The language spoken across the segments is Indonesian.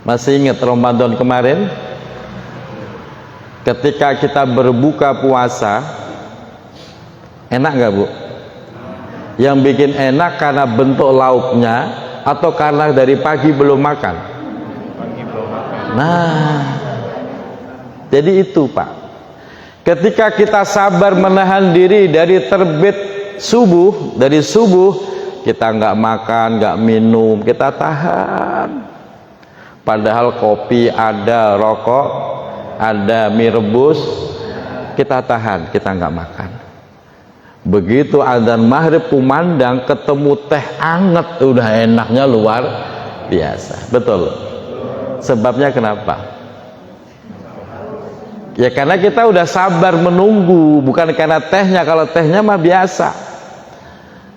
Masih ingat Ramadan kemarin? Ketika kita berbuka puasa, enak nggak Bu? Yang bikin enak karena bentuk lauknya atau karena dari pagi belum makan? Nah, jadi itu Pak. Ketika kita sabar menahan diri dari terbit subuh, dari subuh kita nggak makan, nggak minum, kita tahan. Padahal kopi ada, rokok ada, mie rebus, kita tahan, kita nggak makan. Begitu adzan maghrib kumandang, ketemu teh anget, udah enaknya luar biasa. Betul. Sebabnya kenapa? Ya karena kita udah sabar menunggu, bukan karena tehnya. Kalau tehnya mah biasa.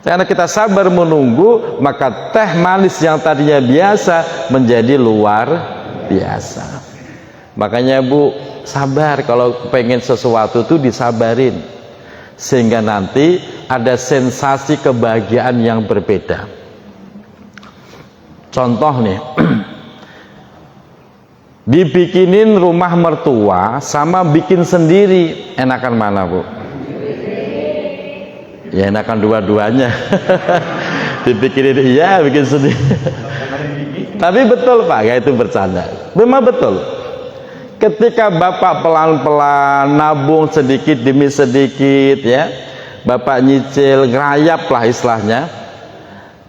Karena kita sabar menunggu, maka teh manis yang tadinya biasa menjadi luar biasa. Makanya Bu, sabar kalau pengen sesuatu itu disabarin, sehingga nanti ada sensasi kebahagiaan yang berbeda. Contoh nih, dibikinin rumah mertua sama bikin sendiri, enakan mana Bu? Ya enakan dua-duanya. Dibikinin iya, bikin sendiri. Tapi betul Pak, ya itu bercanda. Memang betul. Ketika Bapak pelan-pelan nabung sedikit demi sedikit ya, Bapak nyicil, ngerayap lah istilahnya.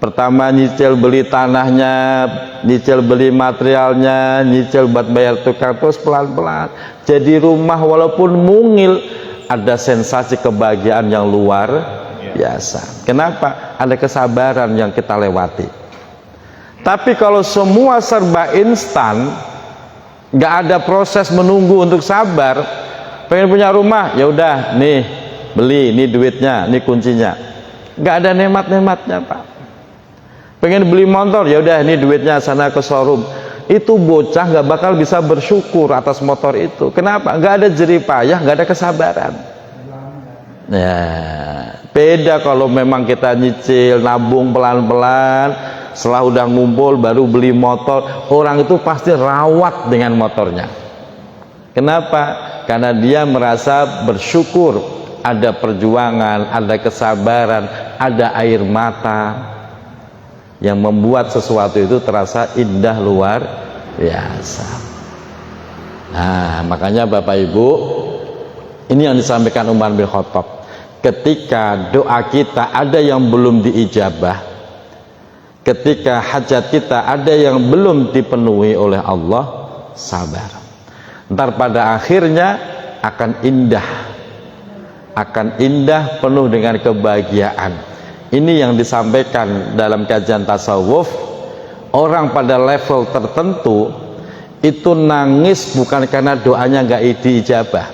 Pertama nyicil beli tanahnya, nyicil beli materialnya, nyicil buat bayar tukang, terus pelan-pelan jadi rumah walaupun mungil, ada sensasi kebahagiaan yang luar biasa. Kenapa? Ada kesabaran yang kita lewati. Tapi kalau semua serba instan, nggak ada proses menunggu untuk sabar. Pengen punya rumah, ya udah nih beli, nih duitnya, nih kuncinya. Nggak ada nemat-nematnya Pak. Pengen beli motor, ya udah nih duitnya, sana ke showroom. Itu bocah nggak bakal bisa bersyukur atas motor itu. Kenapa? Nggak ada jerih payah, nggak ada kesabaran. Ya, beda kalau memang kita nyicil, nabung pelan-pelan, setelah udah ngumpul baru beli motor. Orang itu pasti rawat dengan motornya. Kenapa? Karena dia merasa bersyukur, ada perjuangan, ada kesabaran, ada air mata yang membuat sesuatu itu terasa indah luar biasa. Nah, makanya Bapak Ibu, ini yang disampaikan Umar bin Khattab. Ketika doa kita ada yang belum diijabah, ketika hajat kita ada yang belum dipenuhi oleh Allah, sabar. Ntar pada akhirnya akan indah penuh dengan kebahagiaan. Ini yang disampaikan dalam kajian tasawuf. Orang pada level tertentu itu nangis bukan karena doanya nggak diijabah,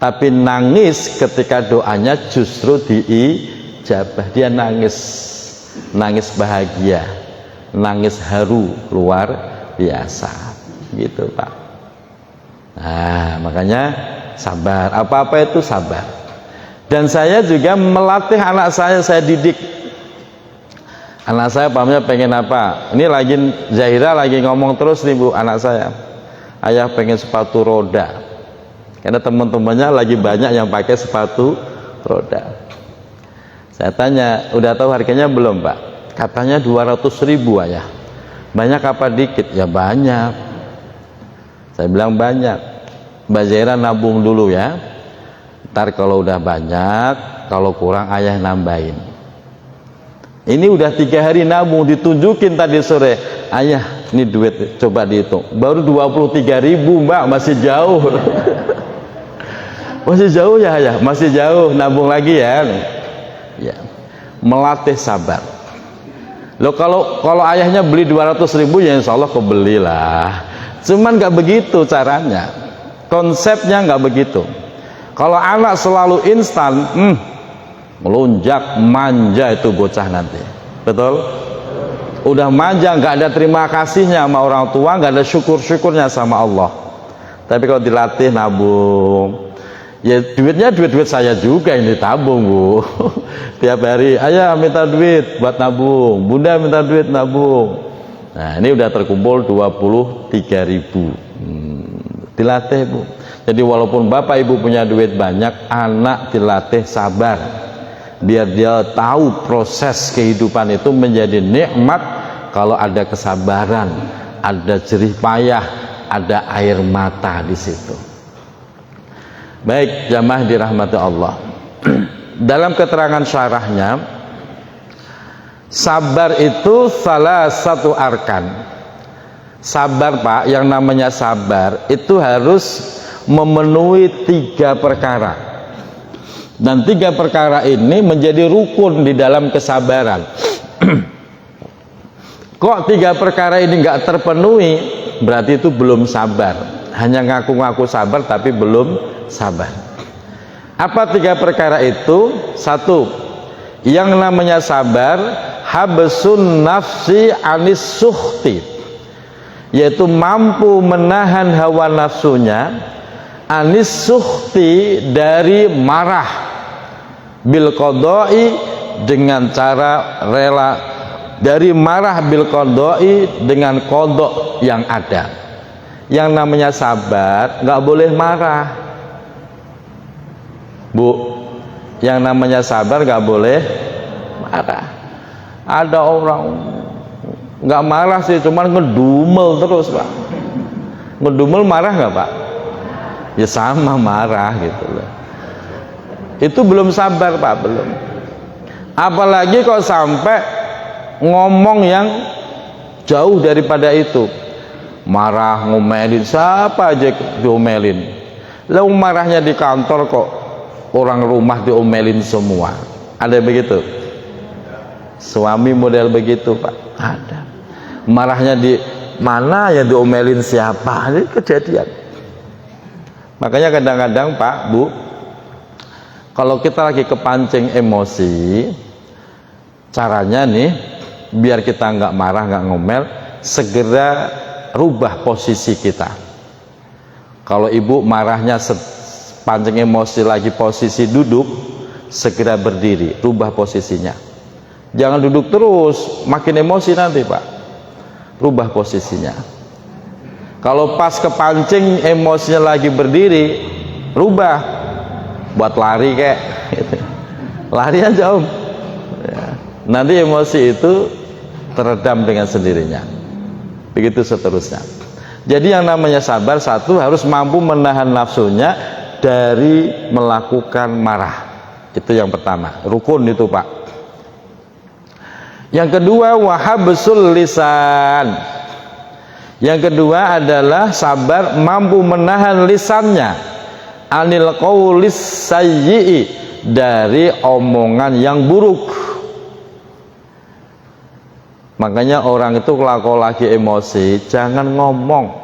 tapi nangis ketika doanya justru diijabah. Dia nangis bahagia, nangis haru luar biasa, gitu Pak. Nah, makanya sabar, apa-apa itu sabar. Dan saya juga melatih anak saya didik. Anak saya pahamnya pengen apa? Ini lagi Zahira lagi ngomong terus nih Bu, anak saya, ayah pengen sepatu roda. Karena teman-temannya lagi banyak yang pakai sepatu roda. Saya tanya, udah tahu harganya belum Pak? Katanya 200.000 ayah. Banyak apa dikit? Ya banyak. Saya bilang banyak. Mbak Zaira nabung dulu ya. Ntar kalau udah banyak, kalau kurang ayah nambahin. Ini udah 3 hari nabung, ditunjukin tadi sore. Ayah, ini duit, coba dihitung. Baru 23.000 Mbak, masih jauh. Masih jauh ya ayah, masih jauh, nabung lagi ya. Ya, melatih sabar. Loh kalau ayahnya beli 200.000 ya insya Allah kebelilah. Cuman nggak begitu caranya, konsepnya nggak begitu. Kalau anak selalu instan, melunjak manja itu bocah nanti. Betul? Udah manja, nggak ada terima kasihnya sama orang tua, nggak ada syukur-syukurnya sama Allah. Tapi kalau dilatih nabung, ya duitnya duit saya juga yang ditabung Bu. Tiap hari ayah minta duit buat nabung, bunda minta duit nabung. Nah, ini udah terkumpul 23.000. Dilatih, Bu. Jadi walaupun bapak ibu punya duit banyak, anak dilatih sabar, biar dia tahu proses kehidupan itu menjadi nikmat kalau ada kesabaran, ada jerih payah, ada air mata di situ. Baik, jamaah dirahmati Allah. Dalam keterangan syarahnya, sabar itu salah satu arkan. Sabar, Pak, yang namanya sabar itu harus memenuhi 3 perkara. Dan 3 perkara ini menjadi rukun di dalam kesabaran. Kok 3 perkara ini nggak terpenuhi, berarti itu belum sabar. Hanya ngaku-ngaku sabar tapi belum sabar. Apa 3 perkara itu? 1, yang namanya sabar habsun nafsi anis sukhti, yaitu mampu menahan hawa nafsunya, anis sukhti, dari marah, bil qadai, dengan cara rela, dari marah bil qadai, dengan kodok yang ada. Yang namanya sabar nggak boleh marah, Bu. Yang namanya sabar nggak boleh marah. Ada orang nggak marah sih, cuman ngedumel terus, Pak. Ngedumel marah nggak, Pak? Ya sama, marah gitu loh. Itu belum sabar, Pak, belum. Apalagi kalau sampai ngomong yang jauh daripada itu, marah, ngomelin, siapa aja diomelin. Lalu marahnya di kantor kok orang rumah diomelin semua. Ada begitu? Suami model begitu, Pak? Ada. Marahnya di mana ya diomelin siapa, ini kejadian. Makanya kadang-kadang, Pak, Bu, kalau kita lagi kepancing emosi, caranya nih biar kita nggak marah, nggak ngomel, segera rubah posisi kita. Kalau ibu marahnya pancing emosi lagi posisi duduk, segera berdiri, rubah posisinya. Jangan duduk terus, makin emosi nanti, Pak. Rubah posisinya. Kalau pas kepancing emosinya lagi berdiri, rubah, buat lari kayak gitu. Lari aja, Om. Ya. Nanti emosi itu teredam dengan sendirinya. Begitu seterusnya. Jadi yang namanya sabar, 1, harus mampu menahan nafsunya dari melakukan marah. Itu yang pertama, rukun itu, Pak. Yang kedua, wahabsul lisan. Yang kedua adalah sabar mampu menahan lisannya anil qaulis sayyi'i, dari omongan yang buruk. Makanya orang itu kalau lagi emosi jangan ngomong.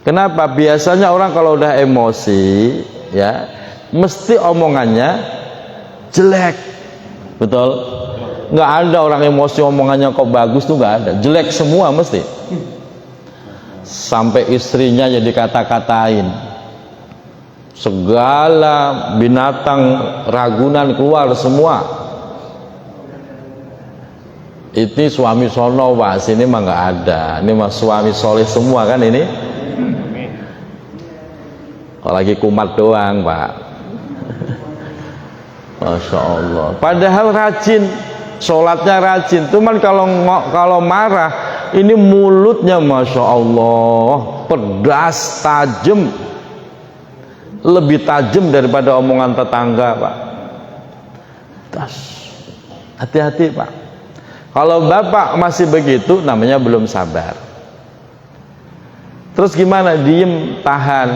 Kenapa? Biasanya orang kalau udah emosi ya mesti omongannya jelek. Betul? Nggak ada orang emosi omongannya kok bagus tuh, nggak ada. Jelek semua mesti. Sampai istrinya jadi kata-katain, segala binatang ragunan keluar semua. Ini suami sono, Pak, sini mah nggak ada. Ini mah suami soleh semua kan ini. Kalau lagi kumat doang, Pak. Masya Allah. Padahal rajin, sholatnya rajin. Cuman kalau marah, ini mulutnya Masya Allah pedas, tajam, lebih tajam daripada omongan tetangga, Pak. Hati-hati, Pak. Kalau Bapak masih begitu, namanya belum sabar. Terus gimana? Diem, tahan.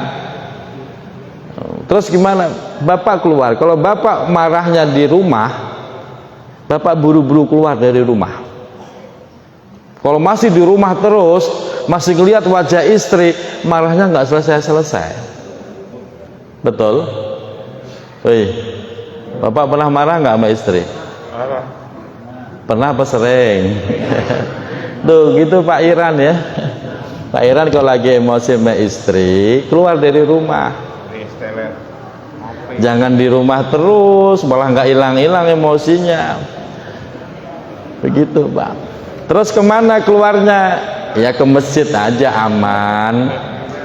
Terus gimana? Bapak keluar. Kalau Bapak marahnya di rumah, Bapak buru-buru keluar dari rumah. Kalau masih di rumah terus, masih ngelihat wajah istri, marahnya nggak selesai-selesai. Betul? Wih, Bapak pernah marah nggak sama istri? Marah. Pernah apa sering? Tuh gitu Pak Iran ya. Pak Iran kalau lagi emosi sama istri, keluar dari rumah. Jangan di rumah terus, malah nggak hilang-hilang emosinya. Begitu, Pak. Terus kemana keluarnya? Ya ke masjid aja, aman.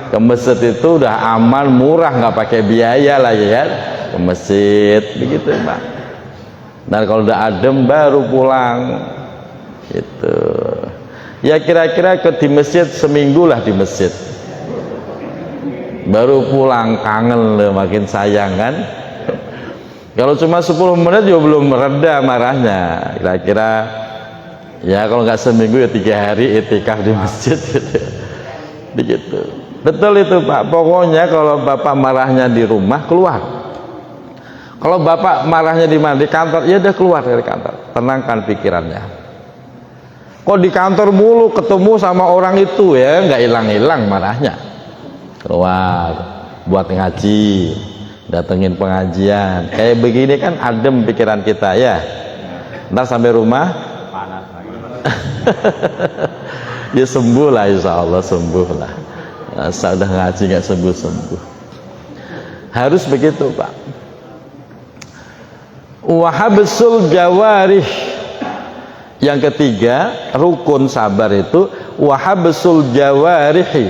Ke masjid itu udah aman, murah, nggak pakai biaya lagi kan, ke masjid begitu Pak. Dan kalau udah adem baru pulang itu. Ya kira-kira di masjid seminggu lah, di masjid baru pulang, kangen loh, makin sayang kan. Kalau cuma 10 menit juga belum mereda marahnya. Kira-kira ya kalau nggak seminggu ya 3 hari itikaf di masjid gitu. Begitu. Betul itu Pak. Pokoknya kalau bapak marahnya di rumah, keluar. Kalau bapak marahnya di mana? Di kantor, ya udah keluar dari kantor. Tenangkan pikirannya. Kok di kantor mulu ketemu sama orang itu, ya nggak hilang-hilang marahnya. Keluar, buat ngaji, datengin pengajian. Kayak begini kan adem pikiran kita ya. Ntar sampai rumah panas lagi. Ya sembuh lah, insya Allah sembuh lah. Saya udah ngaji nggak sembuh-sembuh. Harus begitu Pak. Wahabsul jawarih. Yang ketiga, rukun sabar itu wahabsul jawarihi,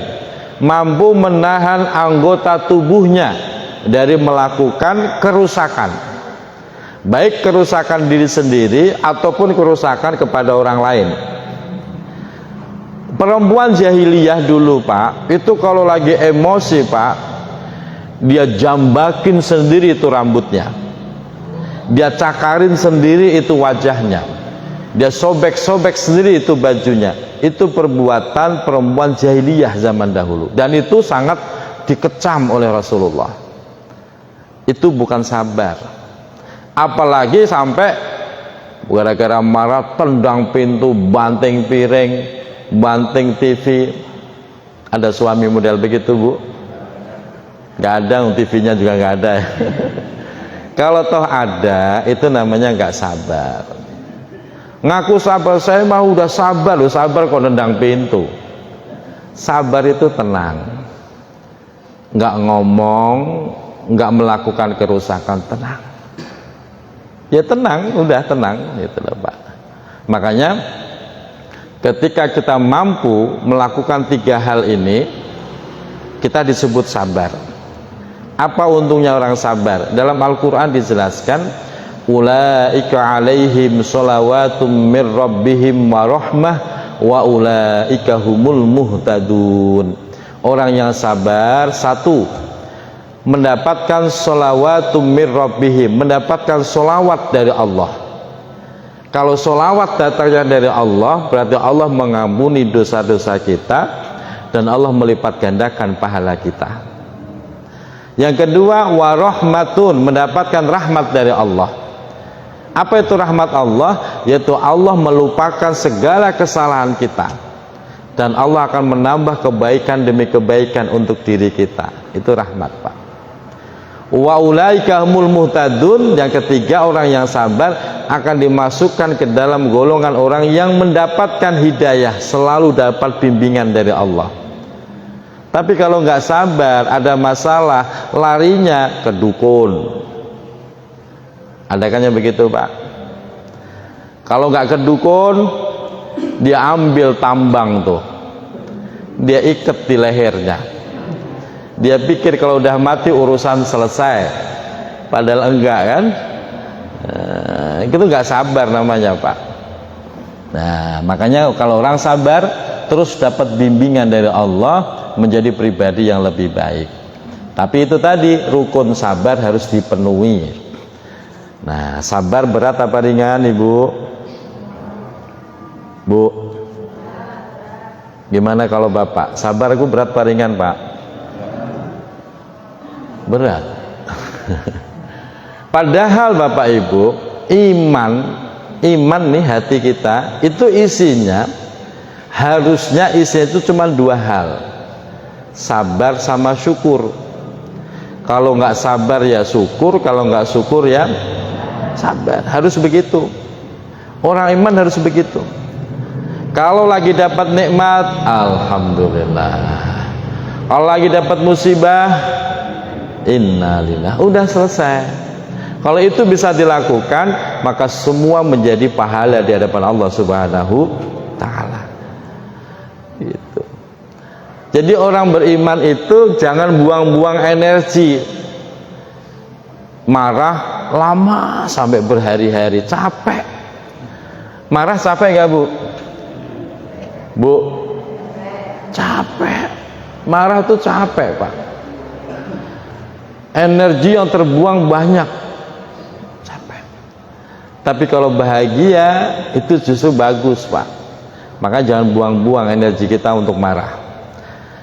mampu menahan anggota tubuhnya dari melakukan kerusakan, baik kerusakan diri sendiri ataupun kerusakan kepada orang lain. Perempuan jahiliyah dulu Pak, itu kalau lagi emosi Pak, dia jambakin sendiri itu rambutnya, dia cakarin sendiri itu wajahnya, dia sobek-sobek sendiri itu bajunya. Itu perbuatan perempuan jahiliyah zaman dahulu, dan itu sangat dikecam oleh Rasulullah. Itu bukan sabar. Apalagi sampai gara-gara marah tendang pintu, banting piring, banting TV. Ada suami model begitu Bu? Gak ada, TV-nya juga gak ada. Kalau toh ada, itu namanya gak sabar. Ngaku sabar, saya mah udah sabar loh, sabar kok nendang pintu. Sabar itu tenang, nggak ngomong, nggak melakukan kerusakan, tenang. Ya tenang, udah tenang, gitu loh Pak. Makanya ketika kita mampu melakukan 3 hal ini, kita disebut sabar. Apa untungnya orang sabar? Dalam Al-Quran dijelaskan, ulaika alaihim shalawatum mir rabbihim wa rahmah wa ulaika humul muhtadun. Orang yang sabar, satu, mendapatkan shalawatum mir rabbihim, mendapatkan sholawat dari Allah. Kalau sholawat datangnya dari Allah, berarti Allah mengampuni dosa-dosa kita dan Allah melipat gandakan pahala kita. Yang kedua, wa rahmatun, mendapatkan rahmat dari Allah. Apa itu rahmat Allah? Yaitu Allah melupakan segala kesalahan kita, dan Allah akan menambah kebaikan demi kebaikan untuk diri kita. Itu rahmat Pak. Wa ulaika humul muhtadun. Yang ketiga, orang yang sabar akan dimasukkan ke dalam golongan orang yang mendapatkan hidayah, selalu dapat bimbingan dari Allah. Tapi kalau nggak sabar, ada masalah, larinya ke dukun. Adakannya begitu Pak. Kalau nggak ke dukun, dia ambil tambang tuh, dia ikat di lehernya. Dia pikir kalau udah mati urusan selesai, padahal enggak kan. Itu nggak sabar namanya Pak. Nah makanya kalau orang sabar terus dapat bimbingan dari Allah, menjadi pribadi yang lebih baik. Tapi itu tadi, rukun sabar harus dipenuhi. Nah, sabar berat apa ringan Ibu? Bu, gimana kalau Bapak? Sabar aku berat apa ringan Pak? Berat. Padahal Bapak Ibu, iman nih hati kita, itu isinya, harusnya isinya itu cuma 2 hal, sabar sama syukur. Kalau nggak sabar ya syukur, kalau nggak syukur ya sabar. Harus begitu. Orang iman harus begitu. Kalau lagi dapat nikmat, alhamdulillah. Kalau lagi dapat musibah, innalillah. Udah selesai. Kalau itu bisa dilakukan, maka semua menjadi pahala di hadapan Allah Subhanahu taala. Gitu. Jadi orang beriman itu jangan buang-buang energi. Marah lama sampai berhari-hari, capek. Marah capek nggak Bu? Bu, capek. Marah tuh capek Pak. Energi yang terbuang banyak, capek. Tapi kalau bahagia itu justru bagus Pak. Maka jangan buang-buang energi kita untuk marah.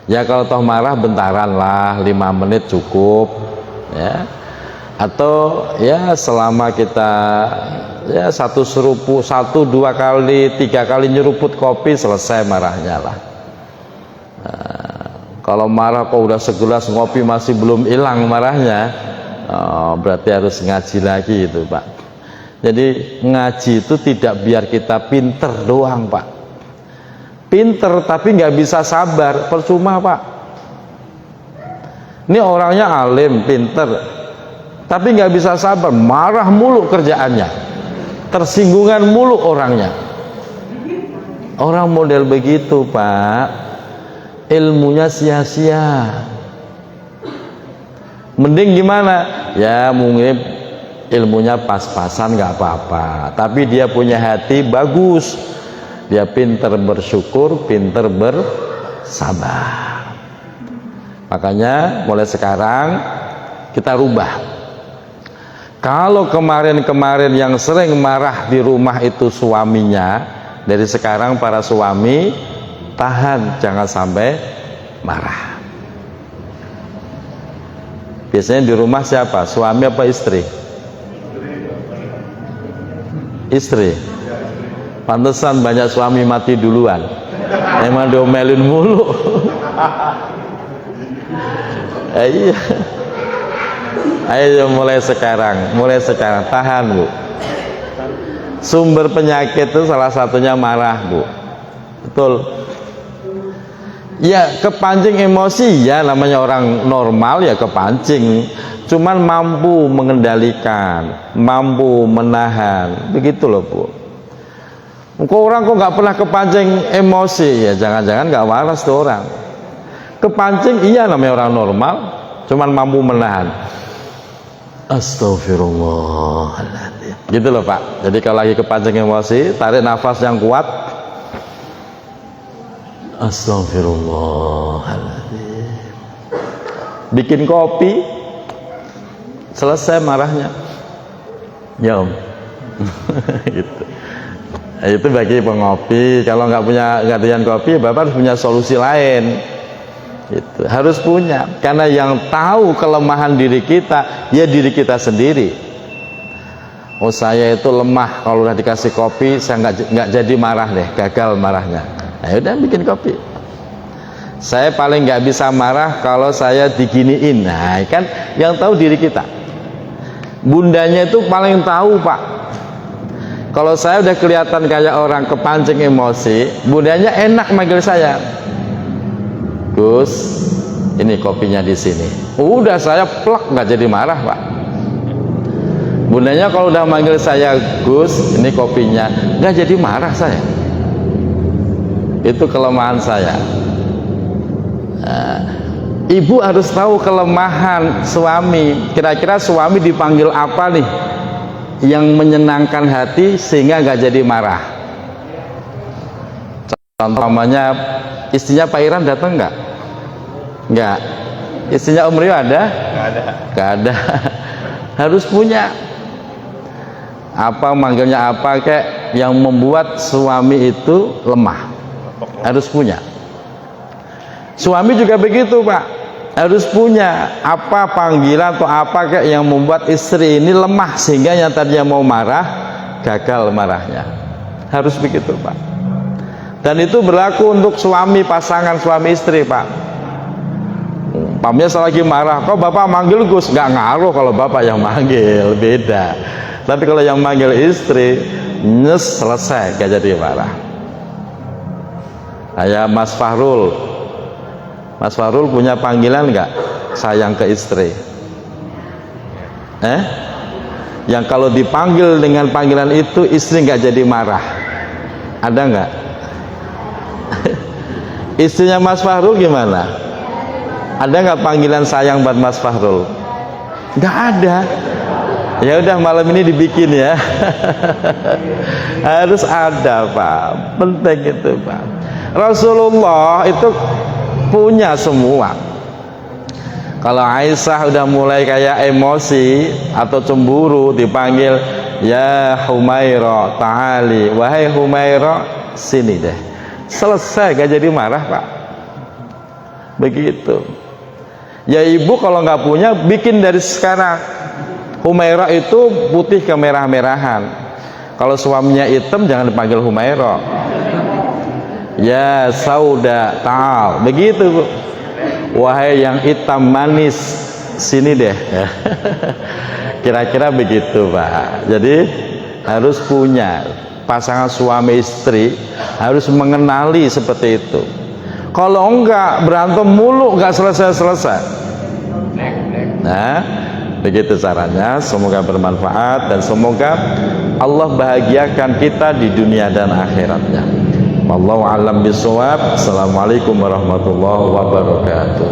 Ya kalau toh marah bentaran lah, 5 menit cukup, ya. Atau ya selama kita ya 1 seruput, 1, 2 kali, 3 kali nyeruput kopi selesai marahnya lah. Nah, kalau marah kok udah segelas ngopi masih belum hilang marahnya, berarti harus ngaji lagi itu Pak. Jadi ngaji itu tidak biar kita pinter doang Pak. Pinter tapi nggak bisa sabar, percuma Pak. Ini orangnya alim, pinter, tapi nggak bisa sabar, marah mulu kerjaannya, tersinggungan mulu orangnya. Orang model begitu Pak, ilmunya sia-sia. Mending gimana? Ya mungkin ilmunya pas-pasan nggak apa-apa, tapi dia punya hati bagus, dia pinter bersyukur, pinter bersabar. Makanya mulai sekarang kita rubah. Kalau kemarin-kemarin yang sering marah di rumah itu suaminya, dari sekarang para suami tahan, jangan sampai marah. Biasanya di rumah siapa? Suami apa istri? Istri. Pantesan banyak suami mati duluan. Emang diomelin mulu. Iya. Ayo mulai sekarang tahan Bu. Sumber penyakit itu salah satunya marah Bu. Betul. Ya kepancing emosi ya, namanya orang normal ya kepancing. Cuman mampu mengendalikan, mampu menahan, begitu loh Bu. Kok orang kok nggak pernah kepancing emosi, ya jangan-jangan nggak waras tuh orang. Kepancing iya namanya orang normal, cuman mampu menahan. Astagfirullahaladzim. Gitu loh Pak. Jadi kalau lagi kepancing emosi, tarik nafas yang kuat. Astagfirullahaladzim. Bikin kopi, selesai marahnya. Ya Om. Gitu. Itu bagi pengopi. Kalau nggak punya gantian kopi, Bapak harus punya solusi lain. Itu harus punya, karena yang tahu kelemahan diri kita ya diri kita sendiri. Oh saya itu lemah, kalau udah dikasih kopi saya nggak jadi marah deh, gagal marahnya. Nah udah bikin kopi. Saya paling nggak bisa marah kalau saya diginiin. Nah kan yang tahu diri kita. Bundanya itu paling tahu Pak. Kalau saya udah kelihatan kayak orang kepancing emosi, bundanya enak manggil saya. Gus, ini kopinya di sini. Udah saya plek, nggak jadi marah Pak. Bundanya kalau udah manggil saya Gus, ini kopinya, nggak jadi marah saya. Itu kelemahan saya. Nah, ibu harus tahu kelemahan suami. Kira-kira suami dipanggil apa nih yang menyenangkan hati sehingga nggak jadi marah? Contohnya istrinya Pak Iran datang nggak? Nggak. Istrinya Om Rio ada? Nggak ada. Nggak ada. Harus punya. Apa manggilnya apa kayak yang membuat suami itu lemah. Harus punya. Suami juga begitu Pak. Harus punya apa panggilan atau apa kayak yang membuat istri ini lemah sehingga yang tadinya mau marah gagal marahnya. Harus begitu Pak. Dan itu berlaku untuk suami, pasangan suami istri Pak. Pamnya lagi marah, kok Bapak manggil Gus, nggak ngaruh kalau Bapak yang manggil, beda. Tapi kalau yang manggil istri, nyes selesai, gak jadi marah. Kayak Mas Fahrul. Mas Fahrul punya panggilan nggak? Sayang ke istri. Yang kalau dipanggil dengan panggilan itu istri nggak jadi marah. Ada nggak? Istrinya Mas Fahrul gimana? Ada nggak panggilan sayang buat Mas Fahrul? Nggak ada. Ya udah malam ini dibikin ya. Harus ada Pak, penting itu Pak. Rasulullah itu punya semua. Kalau Aisyah udah mulai kayak emosi atau cemburu, dipanggil ya Humaira ta'ali, wahai Humaira sini deh, selesai, gak jadi marah Pak. Begitu ya. Ibu kalau nggak punya, bikin dari sekarang. Humaira itu putih kemerah-merahan. Kalau suaminya hitam, jangan dipanggil Humaira, ya Sauda ta'al, begitu. Wahai yang hitam manis sini deh. Kira-kira begitu Pak. Jadi harus punya pasangan suami istri, harus mengenali seperti itu. Kalau enggak, berantem mulu, enggak selesai-selesai. Nah, begitu caranya. Semoga bermanfaat dan semoga Allah bahagiakan kita di dunia dan akhiratnya. Wallahu a'lam bishawab. Assalamualaikum warahmatullahi wabarakatuh.